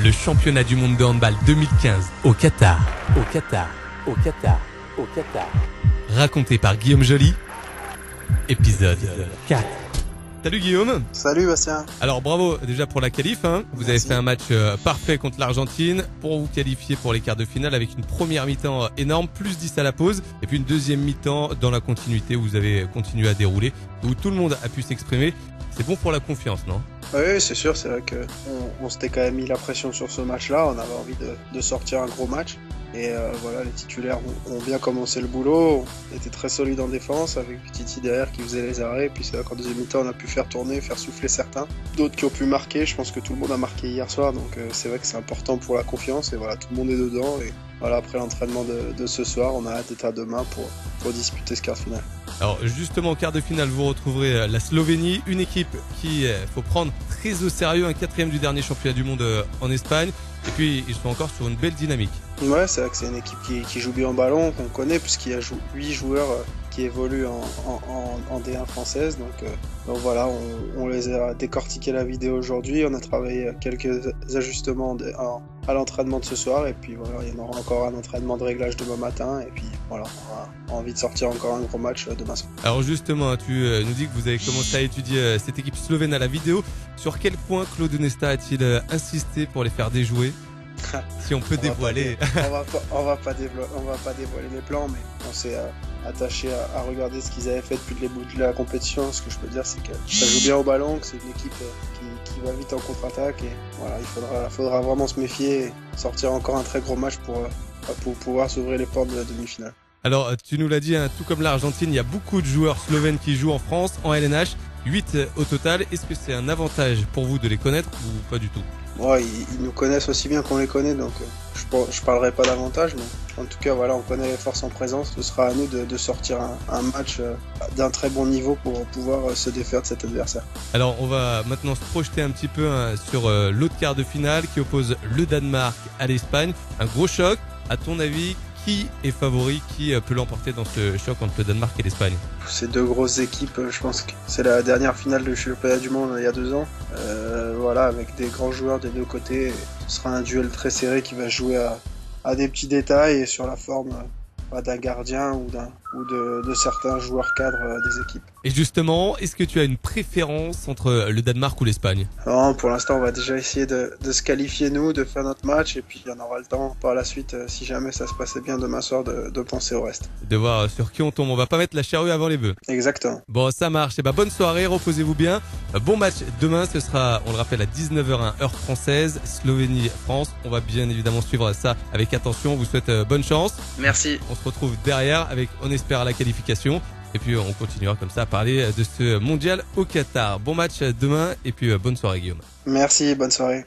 Le championnat du monde de handball 2015 au Qatar. Raconté par Guillaume Joly. Épisode 4. Salut Guillaume. Salut Bastien. Alors bravo déjà pour la qualif. Vous avez fait un match parfait contre l'Argentine pour vous qualifier pour les quarts de finale avec une première mi-temps énorme, plus 10 à la pause. Et puis une deuxième mi-temps dans la continuité où vous avez continué à dérouler, où tout le monde a pu s'exprimer. C'est bon pour la confiance, non ? Oui, c'est sûr, c'est vrai qu'on s'était quand même mis la pression sur ce match-là, on avait envie de sortir un gros match. Et voilà, les titulaires ont bien commencé le boulot, on était très solide en défense avec Petit derrière qui faisait les arrêts. Et puis c'est vrai qu'en deuxième mi-temps on a pu faire tourner, faire souffler certains. D'autres qui ont pu marquer, je pense que tout le monde a marqué hier soir, donc c'est vrai que c'est important pour la confiance. Et voilà, tout le monde est dedans. Et voilà, après l'entraînement de ce soir, on a hâte d'être à demain pour disputer ce quart de finale. Alors justement, en quart de finale, vous retrouverez la Slovénie, une équipe qui faut prendre très au sérieux, un quatrième du dernier championnat du monde en Espagne. Et puis ils sont encore sur une belle dynamique. Ouais, c'est vrai que c'est une équipe qui joue bien au ballon, qu'on connaît, puisqu'il y a 8 joueurs qui évoluent en D1 française. Donc voilà, on les a décortiqué la vidéo aujourd'hui, on a travaillé quelques ajustements à l'entraînement de ce soir, et puis voilà, il y en aura encore un entraînement de réglage demain matin, et puis voilà, on aura envie de sortir encore un gros match demain soir. Alors justement, tu nous dis que vous avez commencé à étudier cette équipe slovène à la vidéo. Sur quel point Claude Onesta a-t-il insisté pour les faire déjouer ? Si on peut dévoiler. On va pas dévoiler les plans, mais on s'est attaché à regarder ce qu'ils avaient fait depuis le début de la compétition. Ce que je peux dire, c'est que ça joue bien au ballon, que c'est une équipe qui va vite en contre-attaque, et voilà, il faudra vraiment se méfier et sortir encore un très gros match pour pouvoir s'ouvrir les portes de la demi-finale. Alors tu nous l'as dit, tout comme l'Argentine, il y a beaucoup de joueurs slovènes qui jouent en France, en LNH, 8 au total. Est-ce que c'est un avantage pour vous de les connaître ou pas du tout ? Ouais, ils nous connaissent aussi bien qu'on les connaît, donc je parlerai pas davantage, mais en tout cas voilà, on connaît les forces en présence. Ce sera à nous de sortir un match d'un très bon niveau pour pouvoir se défaire de cet adversaire. Alors on va maintenant se projeter un petit peu sur l'autre quart de finale qui oppose le Danemark à l'Espagne. Un gros choc. À ton avis, qui est favori, qui peut l'emporter dans ce choc entre le Danemark et l'Espagne ? Ces deux grosses équipes, je pense que c'est la dernière finale du championnat du monde il y a 2 ans. Voilà, avec des grands joueurs des deux côtés. Ce sera un duel très serré qui va jouer à des petits détails et sur la forme d'un gardien ou de certains joueurs cadres des équipes. Et justement, est-ce que tu as une préférence entre le Danemark ou l'Espagne ? Non, pour l'instant, on va déjà essayer de se qualifier nous, de faire notre match, et puis on aura le temps par la suite, si jamais ça se passait bien demain soir, de penser au reste. De voir sur qui on tombe. On va pas mettre la charrue avant les bœufs. Exactement. Bon, ça marche. Et bonne soirée, reposez-vous bien. Bon match demain, ce sera, on le rappelle, à 19h01 heure française, Slovénie-France. On va bien évidemment suivre ça avec attention. On vous souhaite bonne chance. Merci. On se retrouve derrière avec, on espère, la qualification. Et puis on continuera comme ça à parler de ce mondial au Qatar. Bon match demain et puis bonne soirée Guillaume. Merci, bonne soirée.